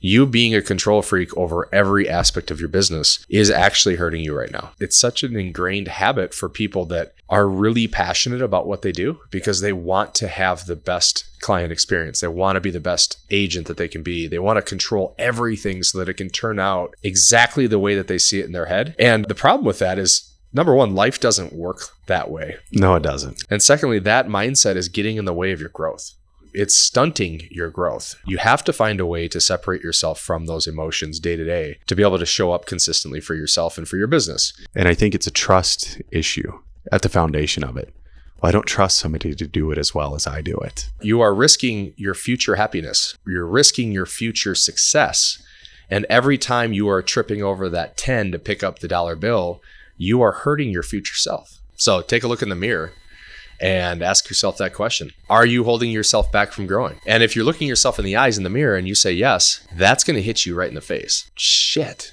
You being a control freak over every aspect of your business is actually hurting you right now. It's such an ingrained habit for people that are really passionate about what they do because they want to have the best client experience. They want to be the best agent that they can be. They want to control everything so that it can turn out exactly the way that they see it in their head. And the problem with that is, number one, life doesn't work that way. No, it doesn't. And secondly, that mindset is getting in the way of your growth. It's stunting your growth. You have to find a way to separate yourself from those emotions day to day to be able to show up consistently for yourself and for your business. And I think it's a trust issue at the foundation of it. Well, I don't trust somebody to do it as well as I do it. You are risking your future happiness. You're risking your future success. And every time you are tripping over that 10 to pick up the dollar bill, you are hurting your future self. So take a look in the mirror and ask yourself that question. Are you holding yourself back from growing? And if you're looking yourself in the eyes in the mirror and you say yes, that's going to hit you right in the face. Shit,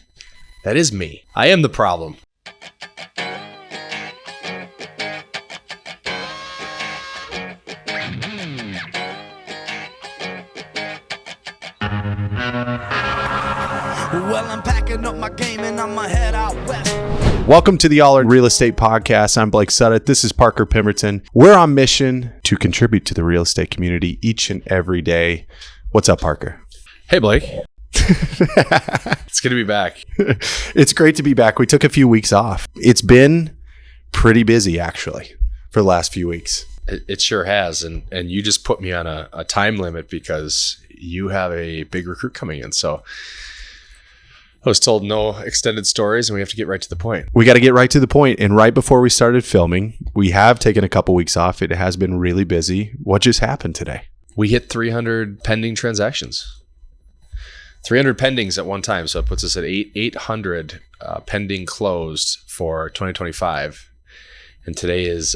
that is me. I am the problem. Well, I'm packing up my game and I'm head out west. Welcome to the All In Real Estate Podcast. I'm Blake Suddath. This is Parker Pemberton. We're on mission to contribute to the real estate community each and every day. What's up, Parker? Hey, Blake. It's good to be back. It's great to be back. We took a few weeks off. It's been pretty busy, actually, for the last few weeks. It sure has. And you just put me on a time limit because you have a big recruit coming in. So I was told no extended stories and we have to get right to the point. We got to get right to the point. And right before we started filming, we have taken a couple weeks off. It has been really busy. What just happened today? We hit 300 pending transactions. 300 pendings at one time. So it puts us at 800 pending closed for 2025. And today is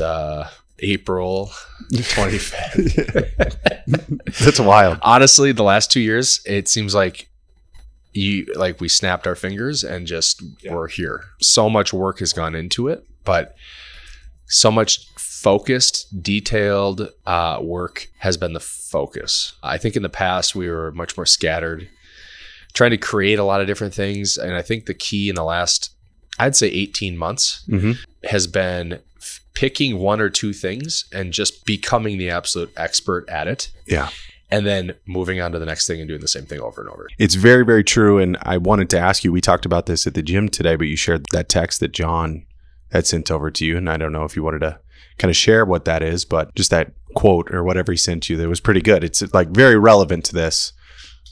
April 25th. That's wild. Honestly, the last 2 years, it seems like we snapped our fingers and just we're here. So much work has gone into it, but so much focused, detailed work has been the focus. I think in the past we were much more scattered, trying to create a lot of different things. And I think the key in the last, I'd say 18 months has been picking one or two things and just becoming the absolute expert at it. Yeah. And then moving on to the next thing and doing the same thing over and over. It's very, very true. And I wanted to ask you, we talked about this at the gym today, but you shared that text that John had sent over to you. And I don't know if you wanted to kind of share what that is, but just that quote or whatever he sent you, that was pretty good. It's like very relevant to this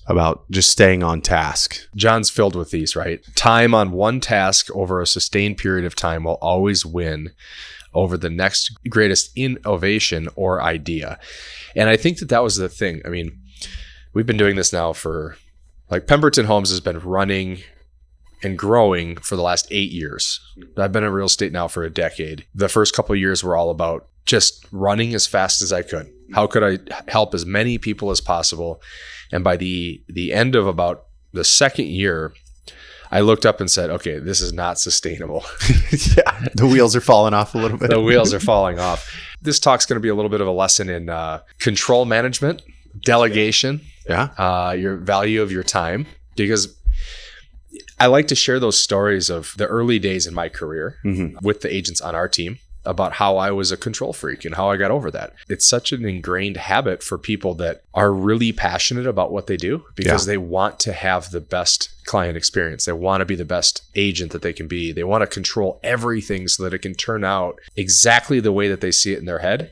about just staying on task. John's filled with these, right? Time on one task over a sustained period of time will always win over the next greatest innovation or idea. And I think that was the thing. I mean, we've been doing this now for, like, Pemberton Homes has been running and growing for the last 8 years. I've been in real estate now for a decade. The first couple of years were all about just running as fast as I could. How could I help as many people as possible? And by the end of about the second year, I looked up and said, okay, this is not sustainable. Yeah, the wheels are falling off a little bit. The wheels are falling off. This talk's going to be a little bit of a lesson in control management, delegation, your value of your time, because I like to share those stories of the early days in my career with the agents on our team about how I was a control freak and how I got over that. It's such an ingrained habit for people that are really passionate about what they do because they want to have the best client experience. They want to be the best agent that they can be. They want to control everything so that it can turn out exactly the way that they see it in their head.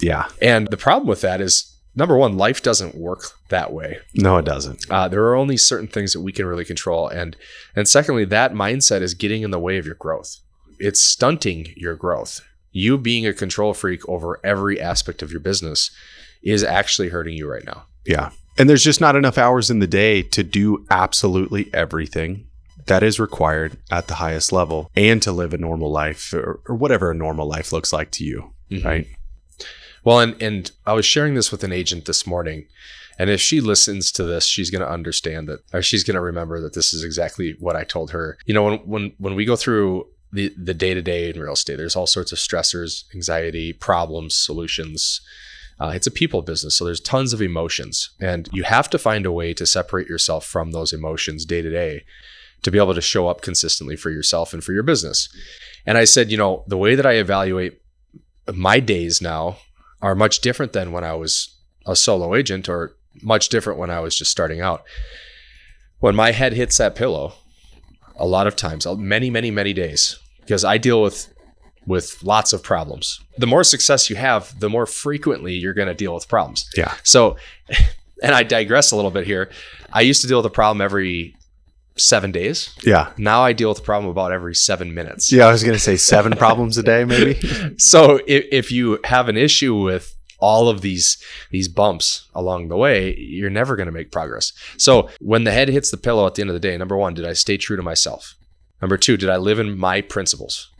Yeah. And the problem with that is, number one, life doesn't work that way. No, it doesn't. There are only certain things that we can really control. And secondly, that mindset is getting in the way of your growth. It's stunting your growth. You being a control freak over every aspect of your business is actually hurting you right now. Yeah. And there's just not enough hours in the day to do absolutely everything that is required at the highest level and to live a normal life or whatever a normal life looks like to you. Right. Well, and I was sharing this with an agent this morning, and if she listens to this, she's going to understand that, or she's going to remember that this is exactly what I told her. You know, when we go through the day-to-day in real estate, there's all sorts of stressors, anxiety, problems, solutions, It's a people business. So there's tons of emotions, and you have to find a way to separate yourself from those emotions day to day to be able to show up consistently for yourself and for your business. And I said, the way that I evaluate my days now are much different than when I was a solo agent, or much different when I was just starting out. When my head hits that pillow, a lot of times, many, many, many days, because I deal with lots of problems. The more success you have, the more frequently you're going to deal with problems. Yeah. So, and I digress a little bit here. I used to deal with a problem every 7 days. Yeah. Now I deal with the problem about every 7 minutes. Yeah. I was going to say 7 problems a day, maybe. So if you have an issue with all of these bumps along the way, you're never going to make progress. So when the head hits the pillow at the end of the day, number one, did I stay true to myself? Number two, did I live in my principles?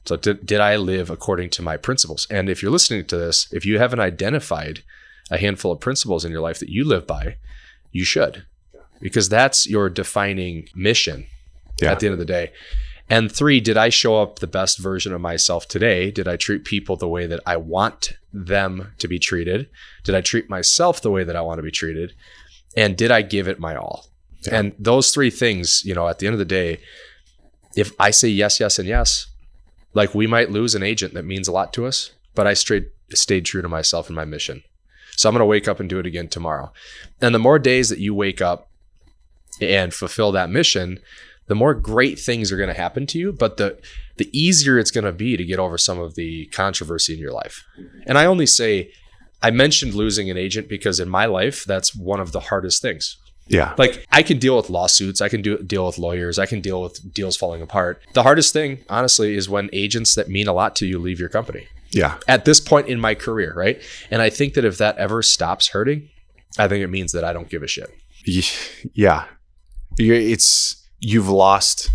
So did I live according to my principles? And if you're listening to this, if you haven't identified a handful of principles in your life that you live by, you should, because that's your defining mission at the end of the day. And 3, did I show up the best version of myself today? Did I treat people the way that I want them to be treated? Did I treat myself the way that I want to be treated? And did I give it my all? Yeah. And those 3 things, at the end of the day, if I say yes, yes, and yes, like we might lose an agent that means a lot to us, but I stayed true to myself and my mission. So I'm going to wake up and do it again tomorrow. And the more days that you wake up and fulfill that mission, the more great things are going to happen to you, but the easier it's going to be to get over some of the controversy in your life. And I mentioned losing an agent because in my life, that's one of the hardest things. Yeah. Like I can deal with lawsuits. I can deal with lawyers. I can deal with deals falling apart. The hardest thing, honestly, is when agents that mean a lot to you leave your company. Yeah. At this point in my career, right? And I think that if that ever stops hurting, I think it means that I don't give a shit. Yeah. You've lost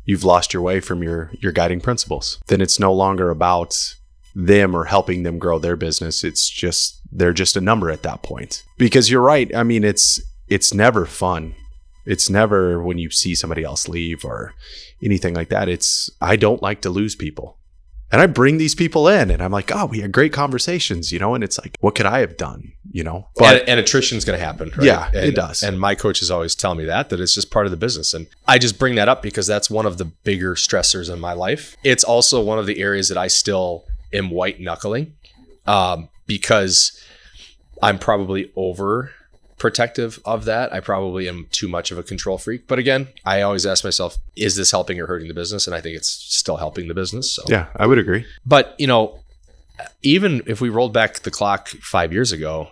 your way from your guiding principles. Then it's no longer about them or helping them grow their business. They're just a number at that point. Because you're right. I mean, it's never fun. It's never when you see somebody else leave or anything like that. I don't like to lose people. And I bring these people in and I'm like, oh, we had great conversations, and it's like, what could I have done, But and attrition's going to happen, right? Yeah, it does. And my coaches always tell me that it's just part of the business. And I just bring that up because that's one of the bigger stressors in my life. It's also one of the areas that I still am white knuckling because I'm probably over protective of that. I probably am too much of a control freak. But again, I always ask myself, is this helping or hurting the business? And I think it's still helping the business. So. Yeah, I would agree. But, even if we rolled back the clock 5 years ago,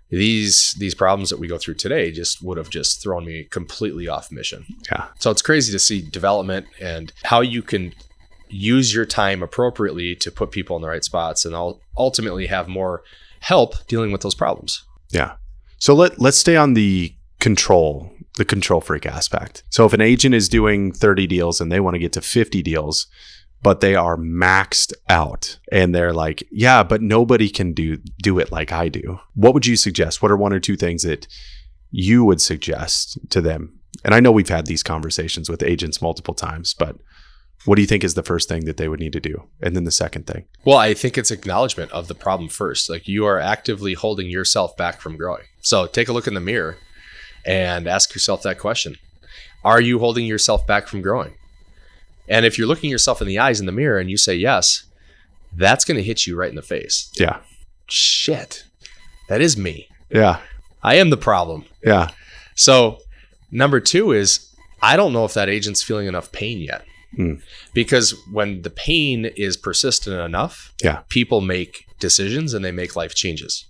these problems that we go through today would have thrown me completely off mission. Yeah. So it's crazy to see development and how you can use your time appropriately to put people in the right spots and ultimately have more help dealing with those problems. Yeah. So let's stay on the control freak aspect. So if an agent is doing 30 deals and they want to get to 50 deals, but they are maxed out and they're like, yeah, but nobody can do it like I do. What would you suggest? What are 1 or 2 things that you would suggest to them? And I know we've had these conversations with agents multiple times, but what do you think is the first thing that they would need to do? And then the second thing? Well, I think it's acknowledgement of the problem first. Like you are actively holding yourself back from growing. So take a look in the mirror and ask yourself that question. Are you holding yourself back from growing? And if you're looking yourself in the eyes in the mirror and you say yes, that's going to hit you right in the face. Yeah. Shit. That is me. Yeah. I am the problem. Yeah. So number 2 is I don't know if that agent's feeling enough pain yet. Because when the pain is persistent enough, people make decisions and they make life changes.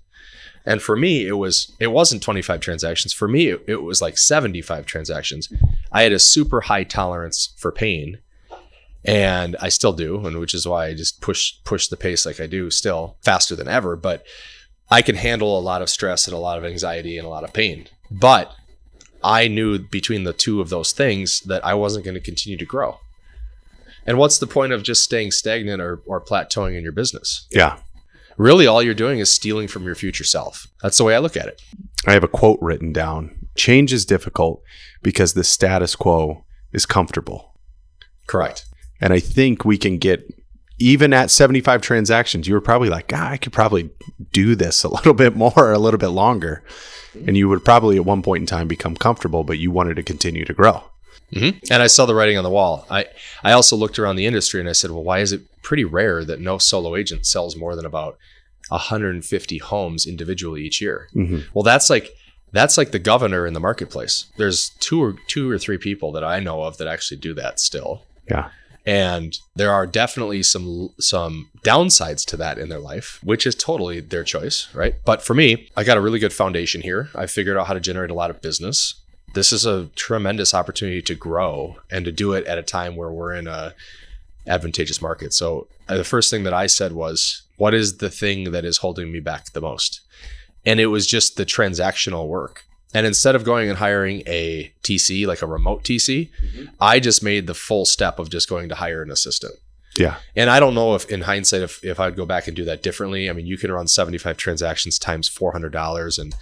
And for me, it wasn't 25 transactions. For me, it was like 75 transactions. I had a super high tolerance for pain, and I still do, and which is why I just push the pace like I do still faster than ever. But I can handle a lot of stress and a lot of anxiety and a lot of pain. But I knew between the 2 of those things that I wasn't going to continue to grow. And what's the point of just staying stagnant or plateauing in your business? Yeah. Really, all you're doing is stealing from your future self. That's the way I look at it. I have a quote written down. Change is difficult because the status quo is comfortable. Correct. And I think we can get even at 75 transactions, you were probably like, I could probably do this a little bit more, or a little bit longer. And you would probably at one point in time become comfortable, but you wanted to continue to grow. Mm-hmm. And I saw the writing on the wall. I also looked around the industry and I said, well, why is it pretty rare that no solo agent sells more than about 150 homes individually each year? Mm-hmm. Well, that's like the governor in the marketplace. There's two or three people that I know of that actually do that still. Yeah. And there are definitely some downsides to that in their life, which is totally their choice, right? But for me, I got a really good foundation here. I figured out how to generate a lot of business. This is a tremendous opportunity to grow and to do it at a time where we're in a advantageous market. So the first thing that I said was, what is the thing that is holding me back the most? And it was just the transactional work. And instead of going and hiring a TC, like a remote TC, I just made the full step of just going to hire an assistant. Yeah. And I don't know if in hindsight, if I'd go back and do that differently. I mean, you can run 75 transactions times $400 and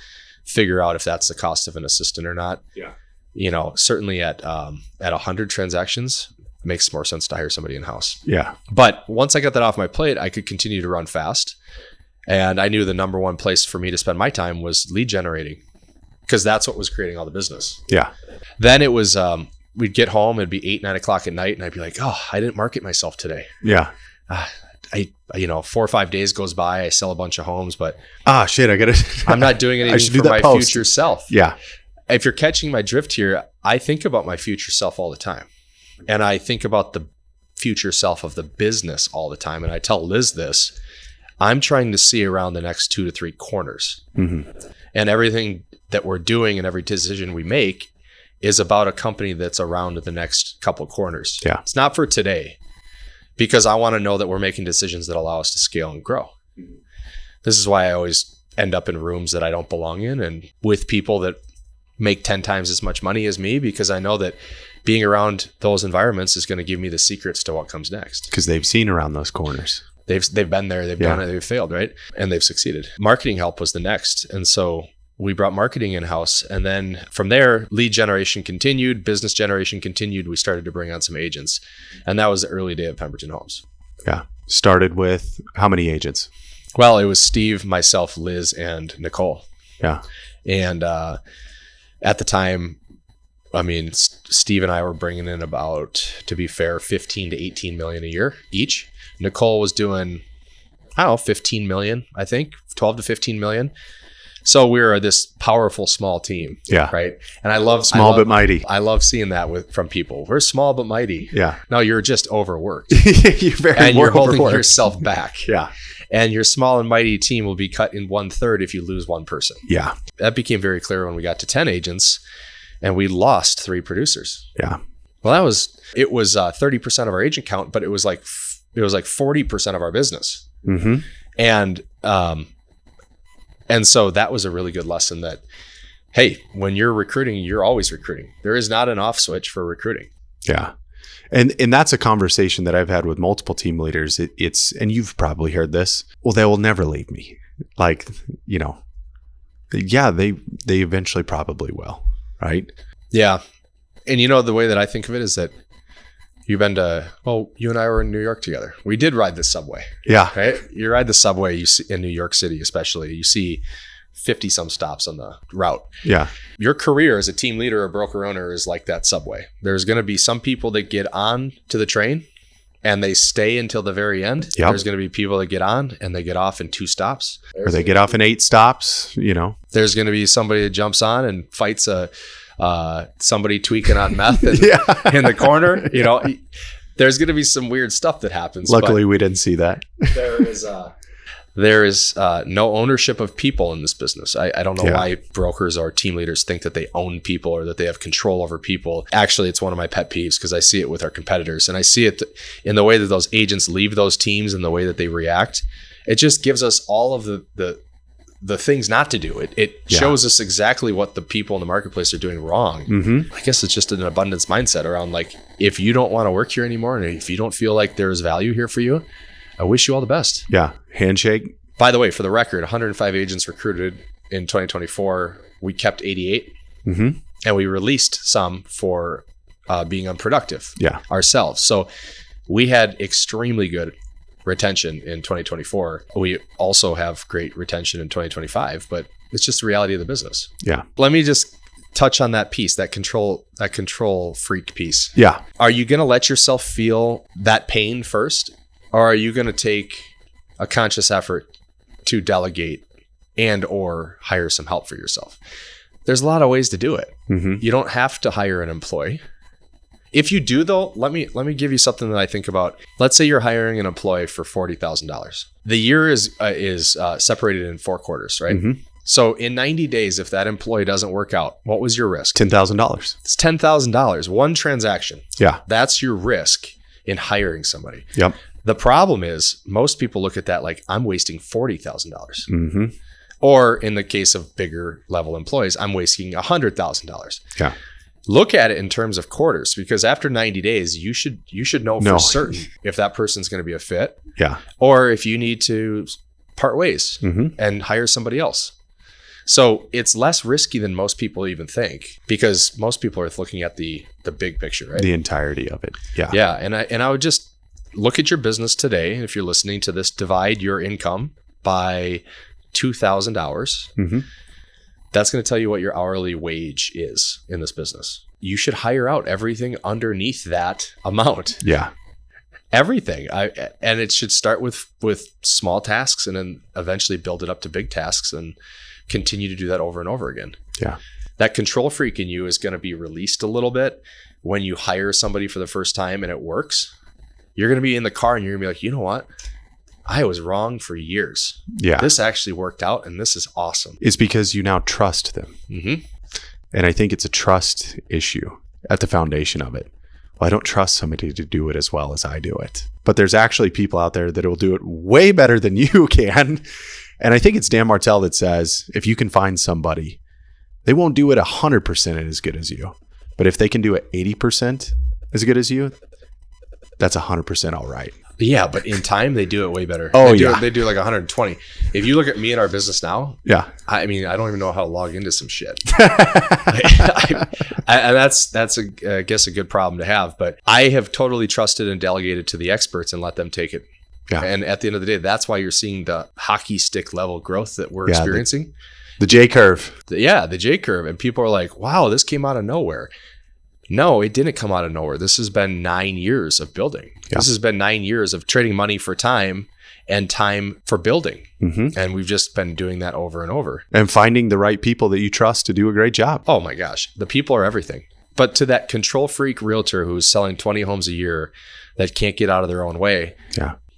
figure out if that's the cost of an assistant or not. Yeah. You know, certainly at 100 transactions, it makes more sense to hire somebody in-house. Yeah. But once I got that off my plate, I could continue to run fast. And I knew the number one place for me to spend my time was lead generating, because that's what was creating all the business. Yeah. Then it was, we'd get home, it'd be 8, 9 o'clock at night, and I'd be like, oh, I didn't market myself today. Yeah. 4 or 5 days goes by, I sell a bunch of homes, but shit, I'm not doing anything for my future self. Yeah. If you're catching my drift here, I think about my future self all the time. And I think about the future self of the business all the time. And I tell Liz this, I'm trying to see around the next 2 to 3 corners. Mm-hmm. And everything that we're doing and every decision we make is about a company that's around the next couple of corners. Yeah. It's not for today, because I want to know that we're making decisions that allow us to scale and grow. This is why I always end up in rooms that I don't belong in and with people that make 10 times as much money as me, because I know that being around those environments is going to give me the secrets to what comes next. Because they've seen around those corners. They've been there, they've done it, they've failed, right? And they've succeeded. Marketing help was the next. And so we brought marketing in-house. And then from there, lead generation continued, business generation continued. We started to bring on some agents. And that was the early day of Pemberton Homes. Yeah. Started with how many agents? Well, it was Steve, myself, Liz, and Nicole. Yeah. And at the time, I mean, Steve and I were bringing in about, to be fair, 15 to 18 million a year each. Nicole was doing, 15 million, I think, 12 to 15 million. So we were this powerful small team. Yeah. Right. And I love but mighty. I love seeing that from people. We're small but mighty. Yeah. No, you're just overworked. You're holding yourself back. Yeah. And your small and mighty team will be cut in 1/3 if you lose one person. Yeah. That became very clear when we got to 10 agents and we lost 3 producers. Yeah. Well, it was 30% of our agent count, but it was like 40% of our business. Mm-hmm. And so that was a really good lesson that, hey, when you're recruiting, you're always recruiting. There is not an off switch for recruiting. Yeah. And that's a conversation that I've had with multiple team leaders. It's, and you've probably heard this, well, they will never leave me. Like, yeah, they eventually probably will. Right. Yeah. And the way that I think of it is that you and I were in New York together. We did ride the subway. Yeah. Right. You ride the subway, you see in New York City, especially, you see 50 some stops on the route. Yeah. Your career as a team leader or broker owner is like that subway. There's going to be some people that get on to the train and they stay until the very end. Yep. There's going to be people that get on and they get off in 2 stops. Or they get off in 8 stops, There's going to be somebody that jumps on and fights somebody tweaking on meth in the corner. There's going to be some weird stuff that happens. Luckily, we didn't see that. There is no ownership of people in this business. I don't know why brokers or team leaders think that they own people or that they have control over people. Actually, it's one of my pet peeves because I see it with our competitors, and I see it in the way that those agents leave those teams and the way that they react. It just gives us all of the things not to do. It shows us exactly what the people in the marketplace are doing wrong. Mm-hmm. I guess it's just an abundance mindset around, like, if you don't want to work here anymore and if you don't feel like there's value here for you, I wish you all the best. Yeah. Handshake. By the way, for the record, 105 agents recruited in 2024. We kept 88. Mm-hmm. And we released some for being unproductive ourselves. So we had extremely good retention in 2024. We also have great retention in 2025, but it's just the reality of the business. Yeah. Let me just touch on that piece, that control freak piece. Yeah. Are you going to let yourself feel that pain first, or are you going to take a conscious effort to delegate and or hire some help for yourself? There's a lot of ways to do it. Mm-hmm. You don't have to hire an employee. If you do, though, let me give you something that I think about. Let's say you're hiring an employee for $40,000. The year is separated in 4 quarters, right? Mm-hmm. So in 90 days, if that employee doesn't work out, what was your risk? $10,000. It's $10,000, one transaction. Yeah. That's your risk in hiring somebody. Yep. The problem is most people look at that like, I'm wasting $40,000. Mm-hmm. Or in the case of bigger level employees, I'm wasting $100,000. Yeah. Look at it in terms of quarters, because after 90 days, you should know for certain if that person's going to be a fit. Yeah. Or if you need to part ways and hire somebody else. So it's less risky than most people even think, because most people are looking at the big picture, right? The entirety of it. Yeah. Yeah. And I would just look at your business today. If you're listening to this, divide your income by 2,000 hours. Mm-hmm. That's going to tell you what your hourly wage is in this business. You should hire out everything underneath that amount. Yeah. Everything. And it should start with small tasks and then eventually build it up to big tasks and continue to do that over and over again. Yeah. That control freak in you is going to be released a little bit when you hire somebody for the first time and it works. You're going to be in the car and you're going to be like, you know what? I was wrong for years. Yeah. This actually worked out and this is awesome. It's because you now trust them. Mm-hmm. And I think it's a trust issue at the foundation of it. Well, I don't trust somebody to do it as well as I do it. But there's actually people out there that will do it way better than you can. And I think it's Dan Martell that says, if you can find somebody, they won't do it 100% as good as you. But if they can do it 80% as good as you, that's 100% all right. Yeah, but in time, they do it way better. Oh, They do like 120. If you look at me and our business now, yeah, I mean, I don't even know how to log into some shit. And that's I guess a good problem to have. But I have totally trusted and delegated to the experts and let them take it. Yeah. And at the end of the day, that's why you're seeing the hockey stick level growth that we're experiencing. The J curve. The J curve. And people are like, wow, this came out of nowhere. No, it didn't come out of nowhere. This has been 9 years of building. Yeah. This has been 9 years of trading money for time and time for building. Mm-hmm. And we've just been doing that over and over. And finding the right people that you trust to do a great job. Oh my gosh. The people are everything. But to that control freak realtor who's selling 20 homes a year that can't get out of their own way,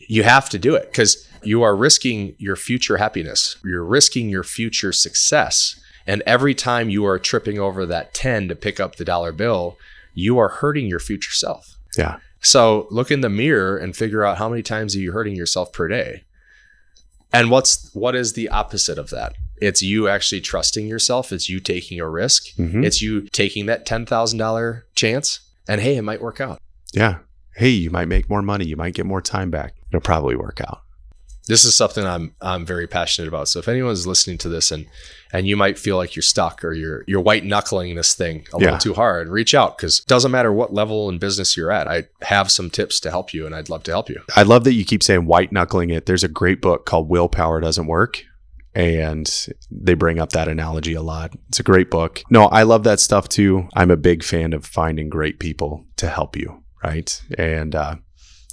you have to do it because you are risking your future happiness. You're risking your future success. And every time you are tripping over that 10 to pick up the dollar bill, you are hurting your future self. Yeah. So look in the mirror and figure out how many times are you hurting yourself per day. And what is the opposite of that? It's you actually trusting yourself. It's you taking a risk. Mm-hmm. It's you taking that $10,000 chance and hey, it might work out. Yeah. Hey, you might make more money. You might get more time back. It'll probably work out. This is something I'm very passionate about. So if anyone's listening to this and you might feel like you're stuck or you're white knuckling this thing a little too hard, reach out because it doesn't matter what level in business you're at. I have some tips to help you and I'd love to help you. I love that you keep saying white knuckling it. There's a great book called Willpower Doesn't Work. And they bring up that analogy a lot. It's a great book. No, I love that stuff too. I'm a big fan of finding great people to help you, right? And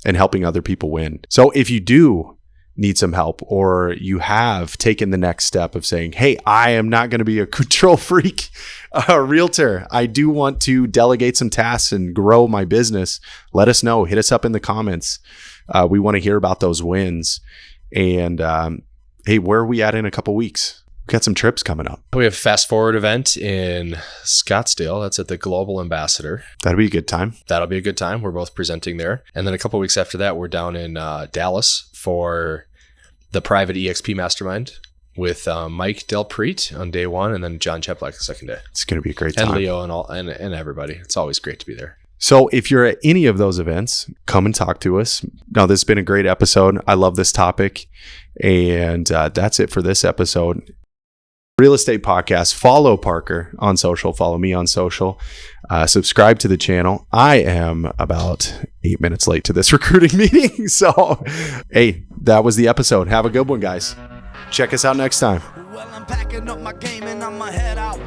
helping other people win. So if you do need some help or you have taken the next step of saying, hey, I am not going to be a control freak realtor. I do want to delegate some tasks and grow my business. Let us know. Hit us up in the comments. We want to hear about those wins. And hey, where are we at in a couple weeks? We've got some trips coming up. We have a Fast Forward event in Scottsdale. That's at the Global Ambassador. That'll be a good time. That'll be a good time. We're both presenting there. And then a couple weeks after that, we're down in Dallas for the private EXP Mastermind with Mike Del Preet on day one and then John Cheplak the second day. It's going to be a great time. And Leo and everybody. It's always great to be there. So if you're at any of those events, come and talk to us. Now, this has been a great episode. I love this topic. And that's it for this episode. Real Estate Podcast. Follow Parker on social. Follow me on social. Subscribe to the channel. I am about 8 minutes late to this recruiting meeting. So, hey, that was the episode. Have a good one, guys. Check us out next time. Well, I'm packing up my game and I'ma head out